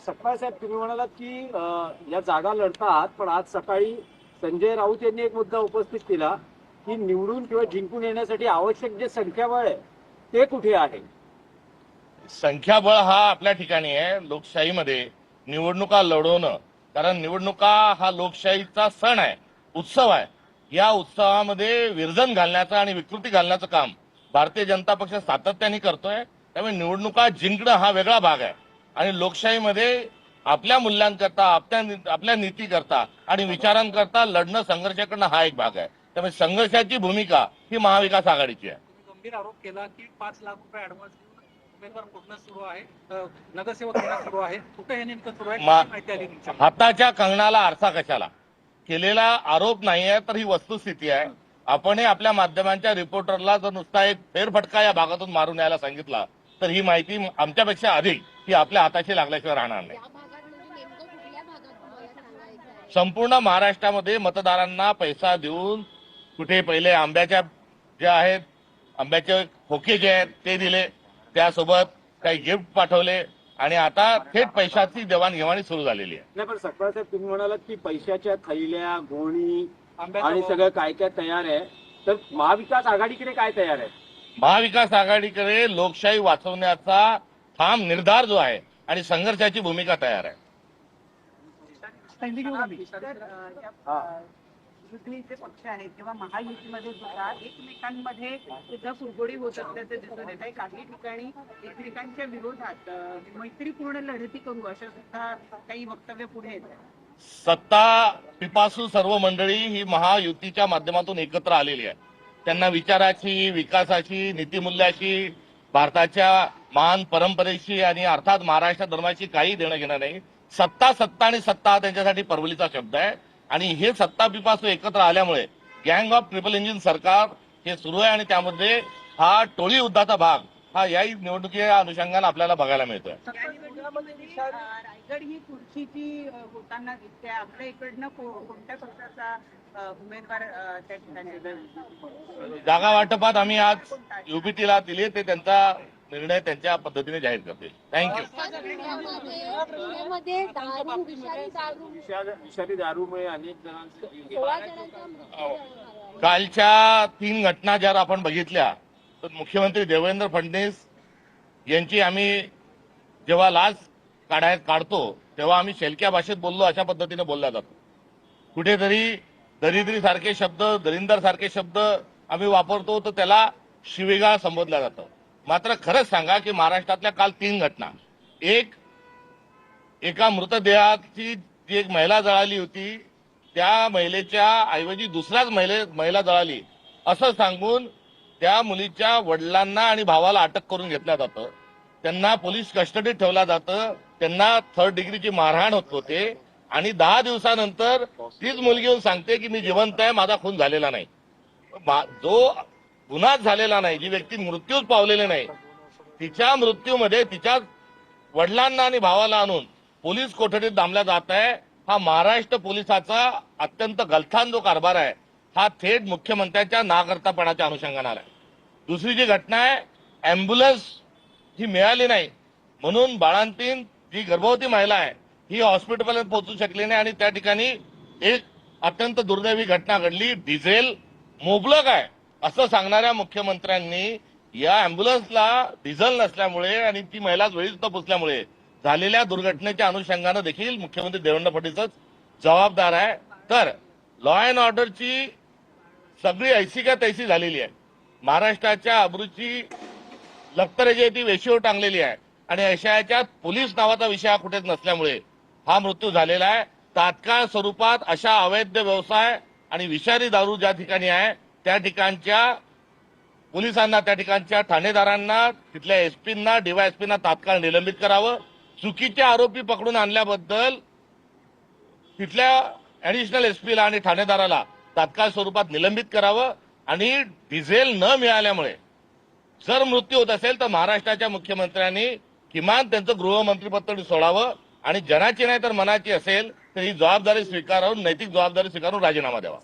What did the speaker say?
सपकाळ साहेब, तुम्ही म्हणालात की या जागा लढतात, पण आज सकाळी संजय राऊत यांनी एक मुद्दा उपस्थित केला की निवडून किंवा जिंकून येण्यासाठी आवश्यक जे संख्याबळ आहे ते कुठे आहे? संख्याबळ हा आपल्या ठिकाणी आहे लोकशाहीमध्ये निवडणुका लढवणं. कारण निवडणुका हा लोकशाहीचा सण आहे, उत्सव आहे. या उत्सवामध्ये विरजन घालण्याचं आणि विकृती घालण्याचं काम भारतीय जनता पक्ष सातत्याने करतोय. त्यामुळे निवडणुका जिंकणं हा वेगळा भाग आहे आणि लोकशाहीमध्ये आपल्या मूल्यांकरता, आपल्या नीतीकरता आणि विचारांकरता लढणं, संघर्ष करणं हा एक भाग आहे. त्यामुळे संघर्षाची भूमिका ही महाविकास आघाडीची आहे. गंभीर आरोप केला की 5 लाख रुपये ऍडव्हान्स देऊन उमेदवार फोडणं सुरू आहे, नगरसेवक घेणं सुरू आहे. कुठे हे नेमकं सुरू आहे, काय माहिती आली तुमच्या? हाताच्या कंगणाला आरसा कशाला? केलेला आरोप नाही आहे, तर ही वस्तुस्थिती आहे. आपण आपल्या माध्यमांच्या रिपोर्टरला जर नुसता एक फेरफटका या भागातून मारून यायला सांगितला तर ही माहिती आमच्यापेक्षा अधिक ही आपल्या हाताशी लागल्याशिवाय राहणार नाही. संपूर्ण महाराष्ट्रामध्ये मतदारांना पैसा देऊन कुठे पहिले आंब्याच्या जे आहेत आंब्याचे खोके जे आहेत ते दिले, त्यासोबत काही गिफ्ट पाठवले आणि आता थेट पैशाची देवाणघेवाणी सुरू झालेली आहे. नाही, पण सपकाळ साहेब, तुम्ही म्हणालात की पैशाच्या थैल्या, गोणी आंब्याचा आणि भाव. सगळं काय काय तयार आहे, तर महाविकास आघाडीकडे काय तयार आहे? महाविकास आघाडीकडे लोकशाही वाचवण्याचा ठाम निर्धार जो आहे आणि संघर्षाची भूमिका तयार आहे. युती जे पक्ष आहेत किंवा महायुतीमध्ये सुद्धा एकमेकांमध्ये सुद्धा कुरघोडी होत असल्याचं दिसून येत आहे. काही ठिकाणी एकमेकांच्या विरोधात मैत्रीपूर्ण लढती करू अशा सुद्धा काही वक्तव्य पुढे येत आहेत. सत्ता पिपासू सर्व मंडळी ही महायुतीच्या माध्यमातून एकत्र आलेली आहे. त्यांना विचाराची, विकासाची, नीतिमूल्याची, भारताच्या महान परंपरेशी आणि अर्थात महाराष्ट्र धर्माची काही देणं घेणं नाही. सत्ता सत्ता आणि सत्ता हा त्यांच्यासाठी परवलीचा शब्द आहे आणि हे सत्ता पिपासू एकत्र आल्यामुळे गँग ऑफ ट्रिपल इंजिन सरकार हे सुरू आहे आणि त्यामध्ये हा टोळी युद्धाचा भाग हा याही निवडणुकीच्या अनुषंगाने आपल्याला बघायला मिळतोय. या निवडणुकीमध्ये रायगड ही खुर्चीची होताना दिसते. आपल्या इकडनं कोणत्या पक्षाचा उमेदवार त्या ठिकाणी? जागा वाटपात आम्ही आज युपीटीला दिली, ते त्यांचा निर्णय त्यांच्या पद्धतीने जाहीर करतील. थँक्यू. विषारी दारूमुळे अनेक जणांचे कालच्या 3 घटना जर आपण बघितल्या तर मुख्यमंत्री देवेंद्र फडणवीस यांची आम्ही जेव्हा लाच काढतो तेव्हा आम्ही शेलक्या भाषेत बोललो अशा पद्धतीने बोलला जातो. कुठेतरी दरिद्री सारखे शब्द, दरिंदर सारखे शब्द आम्ही वापरतो तर त्याला शिवीगाळ संबोधलं जातं. मात्र खरंच सांगा की महाराष्ट्रातल्या काल 3 घटना, एका मृतदेहाची जी एक महिला जळाली होती त्या महिलेच्या ऐवजी दुसऱ्याच महिला जळाली असं सांगून त्या मुलीच्या वडिलांना आणि भावाला अटक करून घेतलं जातं. त्यांना पोलीस कस्टडीत ठेवलं जातं. त्यांना 3rd डिग्रीची मारहाण होत होते आणि 10 दिवसानंतर तीच मुलगी येऊन सांगते की मी जिवंत आहे, माझा खून झालेला नाही. जो गुन्हाच झालेला नाही, जी व्यक्ती मृत्यूच पावलेली नाही, तिच्या मृत्यूमध्ये तिच्या वडिलांना आणि भावाला आणून पोलीस कोठडीत डांबला जात आहे. हा महाराष्ट्र पोलिसाचा अत्यंत गलथान जो कारभार आहे हा थेट मुख्यमंत्र्यांच्या नाकर्तापणाच्या अनुषंगाने आहे. दुसरी जी घटना आहे, अँब्युलन्स ही मिळाली नाही म्हणून बाळांतीन जी गर्भवती महिला आहे ही हॉस्पिटलपर्यंत पोहोचू शकली नाही आणि त्या ठिकाणी एक अत्यंत दुर्दैवी घटना घडली. डिझेल मुबलक आहे असं सांगणाऱ्या मुख्यमंत्र्यांनी या अँब्युलन्सला डिझेल नसल्यामुळे आणि ती महिला वेळीच न पोचल्यामुळे झालेल्या दुर्घटनेच्या अनुषंगानं देखील मुख्यमंत्री देवेंद्र फडणवीसच जबाबदार आहे. तर लॉ अँड ऑर्डरची सगळी ऐसी का तैसी झालेली आहे. महाराष्ट्राच्या अब्रूची लखतरे जी ती वेशीवर टांगलेली आहे आणि अशाच्यात पोलीस नावाचा विषय हा कुठेच नसल्यामुळे हा मृत्यू झालेला आहे. तात्काळ स्वरूपात अशा अवैध व्यवसाय आणि विषारी दारू ज्या ठिकाणी आहे त्या ठिकाणच्या पोलिसांना, त्या ठिकाणच्या ठाणेदारांना, तिथल्या एसपींना, डीवायएसपींना तात्काळ निलंबित करावं. चुकीचे आरोपी पकडून आणल्याबद्दल तिथल्या ऍडिशनल एसपीला आणि ठाणेदाराला तात्काळ स्वरूपात निलंबित करावं आणि डिझेल न मिळाल्यामुळे जर मृत्यू होत असेल तर महाराष्ट्राच्या मुख्यमंत्र्यांनी किमान त्यांचं गृहमंत्रीपद सोडावं आणि जनाची नाही तर मनाची असेल तर ही जबाबदारी स्वीकारून, नैतिक जबाबदारी स्वीकारून राजीनामा द्यावा.